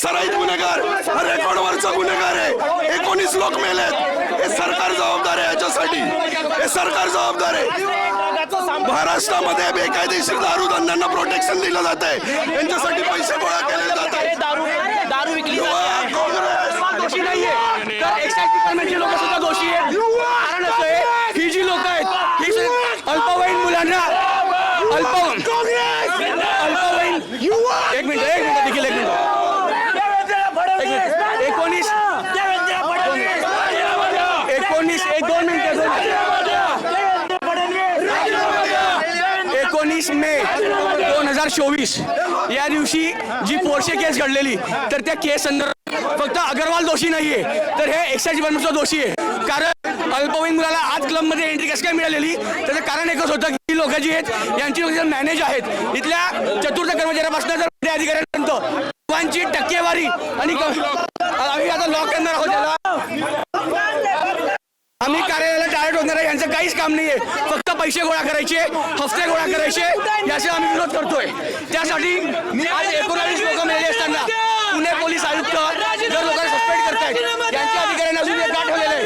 सराईत गुन्हेगार, रेकॉर्डवरचा गुन्हेगार आहे. 19 लोक मेलेत. हे सरकार जबाबदार आहे याच्यासाठी. हे सरकार जबाबदार आहे. महाराष्ट्रामध्ये बेकायदेशीर दारू धंद्यांना प्रोटेक्शन दिलं जात आहे. यांच्यासाठी पैसे गोळा केले जात आहेत. दारू विकली दोषी नाहीये तर एक्साइज डिपार्टमेंटची लोक सुद्धा दोषी आहेत. कारण असं आहे ही जी लोक आहेत ही अल्पवयीन मुलांना अल्पवयीन एक मिनिट देखील 19 मे 2024 या दिवशी जी पोर्शे केस घडलेली तर त्या केस संदर्भात फक्त अग्रवाल दोषी नाहीये तर हे एक्साइज डिपार्टमेंटचा दोषी आहे. कारण अल्पवयीन मुलाला आज क्लबमध्ये एंट्री कसं काय मिळालेली त्याचं कारण एकच होतं की लोक जी आहेत यांची लोक मॅनेज आहेत इथल्या चतुर्थ कर्मचाऱ्यापासून जर अधिकाऱ्यांपर्यंत सर्वांची टक्केवारी आणि आम्ही आता लॉक करणार आहोत त्याला. आम्ही कार्यालयाला टाळत होणार आहे. यांचं काहीच काम नाहीये. फक्त पैसे गोळा करायचे हफ्ते गोळा करायचे याचा आम्ही विरोध करतोय. त्यासाठी आज 19 लोक मेले असताना पुणे पोलीस आयुक्त जर लोकांना सस्पेंड करतायत यांच्या अधिकाऱ्यांना अजून एक गाठ ठेवलेलं आहे.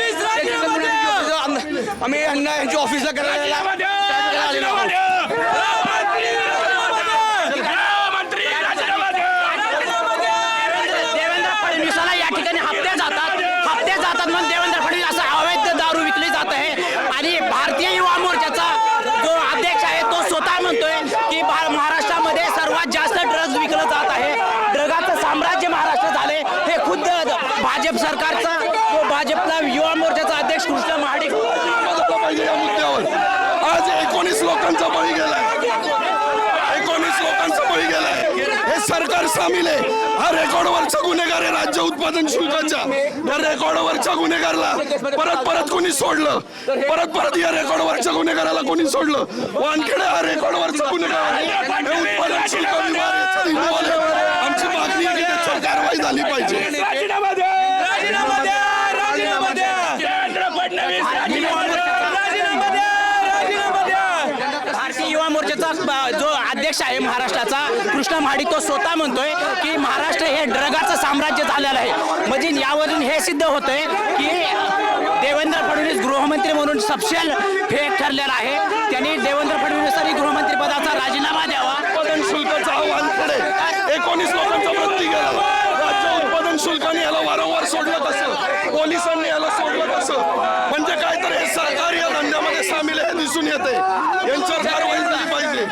आम्ही यांना यांच्या ऑफिसला करायला आलेलो आहोत. देवेंद्र फडणवीसाला या ठिकाणी हप्ते जातात म्हणून देवेंद्र फडणवीस असं अवैध दारू विकली जात आहे. आणि भारतीय युवा मोर्चाचा जो अध्यक्ष आहे तो स्वतः म्हणतोय की महाराष्ट्रामध्ये सर्वात जास्त ड्रग्ज विकलं जात आहे. ड्रगाचं साम्राज्य महाराष्ट्र झाले हे खुद्द भाजप सरकारचा जो भाजपला युवा मोर्चाचा अध्यक्ष कृष्ण महाडिक या मुद्द्यावर आज 19 लोकांचा बळी गेलाय. 19 लोकांचा बळी गेलाय. हे सरकार सामील आहे. हा रेकॉर्डवरचा गुन्हेगार आहे. राज्य उत्पादन शुल्काच्या या रेकॉर्डवरच्या गुन्हेगारला परत कोणी सोडलं. परत या रेकॉर्डवरच्या गुन्हेगाराला कोणी सोडलं. वानखेडे हा रेकॉर्डवरचा गुन्हेगार हे उत्पादन शुल्क विभाग आमची मागणी आहे की त्याच्यावर कारवाई झाली पाहिजे. भारतीय युवा मोर्चाचा जो अध्यक्ष आहे महाराष्ट्राचा कृष्ण महाडिक तो स्वतः म्हणतोय की महाराष्ट्र हे ड्रगाचं साम्राज्य झालेलं आहे. म्हणजे यावरून हे सिद्ध होतंय की देवेंद्र फडणवीस गृहमंत्री म्हणून सपशेल फेक ठरलेला आहे. त्यांनी देवेंद्र फडणवीसांनी गृहमंत्री पदाचा राजीनामा द्यावा. उत्पादन शुल्काचा आव्हान पुढे 19 लोकांचा मृत्यू गेला. राज्य उत्पादन शुल्काने याला वारंवार सोडलं कसं. पोलिसांनी याला सोडलं कसं. म्हणजे काय तर हे सरकार या धंद्यामध्ये सामील आहे दिसून येते. यांच्यावर कारवाई झाली पाहिजे.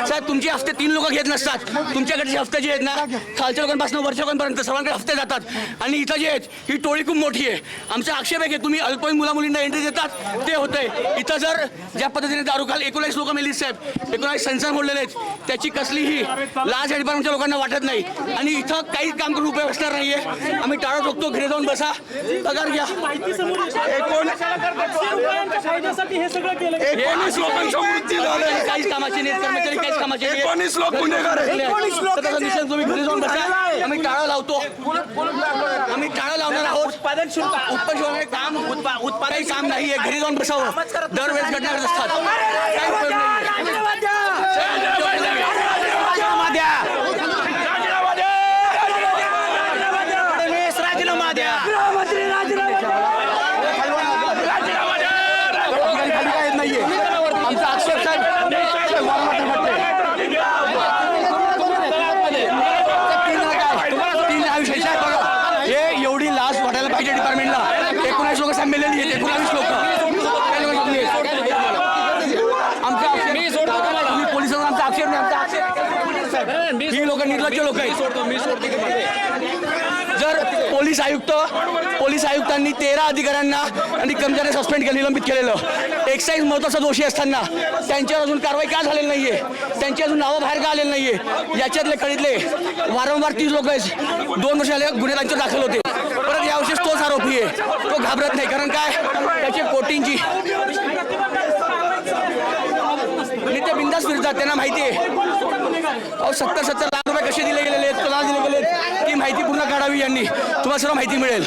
साहेब तुमचे हफ्ते 3 लोक घेत नसतात. तुमच्याकडचे हफ्ते जे आहेत ना खालच्या लोकांपासून वरच्या लोकांपर्यंत सर्वांकडे हफ्ते जातात आणि इथं जे आहेत ही टोळी खूप मोठी आहे. आमचा आक्षेप आहे की तुम्ही अल्पवयीन मुला-मुलींना एंट्री देतात ते होतंय. इथं जर ज्या पद्धतीने दारू काल 19 लोक मेली साहेब 19 संसार मोडलेले आहेत त्याची कसलीही लाज या डिपार्टमेंटच्या लोकांना वाटत नाही. आणि इथं काहीच काम करून उपयोग असणार नाहीये. आम्ही टाळत बघतो घरी जाऊन बसा पगार घ्या. 19 लोकांचा मृत्यू झाला. काहीच कामाचे नाहीत कर्मचारी काहीच कामाचे नाहीत. 19 लोक गुन्हेगार आहेत. तुम्ही घरी जाऊन बसा. आम्ही टाळं लावतो. आम्ही टाळं लावणार आहोत. उत्पादन शुल्क काम उत्पादन काम नाहीये. घरी जाऊन बसावं. दरवेळेस घडणार असतात. काही उपयोग नाही. राजीनामा द्या. नाहीये आमचा आक्षेप साहेब हे एवढी लाच वाटायला पाहिजे डिपार्टमेंटला. 19 लोक संमेलेली आहेत. 19 लोक आमच्या पोलिसांना आमचा आक्षेप नाही. आमचा आक्षेप ही लोक निर्लज्ज लोक आहेत. जर पोलीस आयुक्तांनी 13 अधिकाऱ्यांना आणि कर्मचाऱ्यांना सस्पेंड केलं निलंबित केलेलं एक्साईज महत्त्वाचा दोषी असताना त्यांच्यावर अजून कारवाई का झालेली नाहीये. त्यांची अजून नावं बाहेर का आलेली नाहीये. याच्यातले कळीतले वारंवार 30 लोक 2 वर्ष झाले गुन्हे त्यांच्यावर दाखल होते. परत यावर्षीच तोच आरोपी आहे. तो घाबरत नाही. कारण काय त्याची कोटींची आणि ते बिंदास फिरतात. त्यांना माहिती आहे 70 लाख रुपये कसे दिले गेलेले आहेत कोणाला दिले गेलेत ती माहिती पूर्ण काढावी. यांनी तुम्हाला सर्व माहिती मिळेल.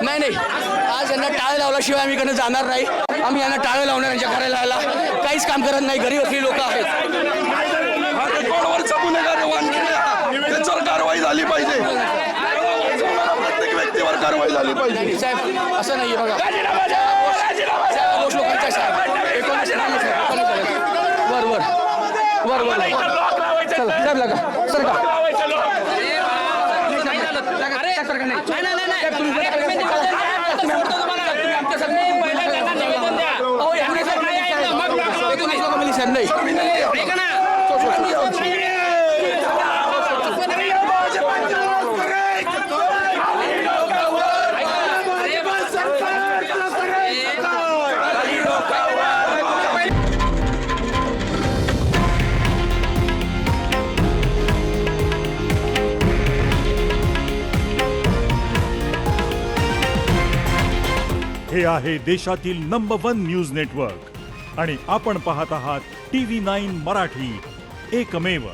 नाही आज यांना टाळे लावल्याशिवाय आम्ही कडे जाणार नाही. आम्ही यांना टाळे लावणार. यांच्या कार्यालयाला काहीच काम करत नाही. घरी बसलेली लोक आहेत. रेकॉर्डवरचा गुन्हेगार आहे वानखेडे हा. त्याच्यावर कारवाई झाली पाहिजे. प्रत्येक व्यक्तीवर कारवाई झाली पाहिजे. नाही साहेब असं नाहीये बघा त्या गोष्ट लोकांच्या साहेब 19 वर वर वर वर चला साहेब लगा सर का साहेब नाही हे आहे देशातील नंबर 1 न्यूज नेटवर्क आणि आपण पाहत आहात TV9 मराठी, एकमेव.